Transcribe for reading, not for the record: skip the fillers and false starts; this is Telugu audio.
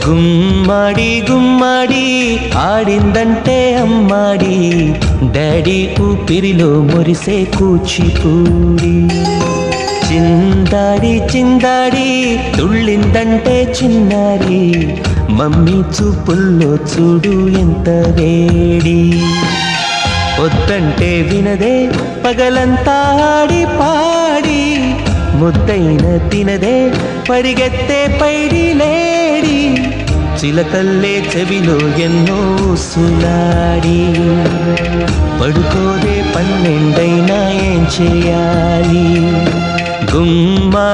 గుమ్మడి గుమ్మడి ఆడిందంటే అమ్మాడి, డాడీ ఊపిరిలో మురిసే కూచిపూడి. చిందాడి చిందాడి తుళ్ళిందంటే చిన్నారి, మమ్మీ చూపుల్లో చూడు ఎంత వేడి. వద్దంటే వినదే పగలంతా ఆడి పాడి, ముద్దైన తినదే పరిగెత్తే పైడి లేడి. చిలకల్లే చెవిలో ఎన్నో సులాడి, పడుకోదే 12 ఏం చేయాలి. గుమ్మాడి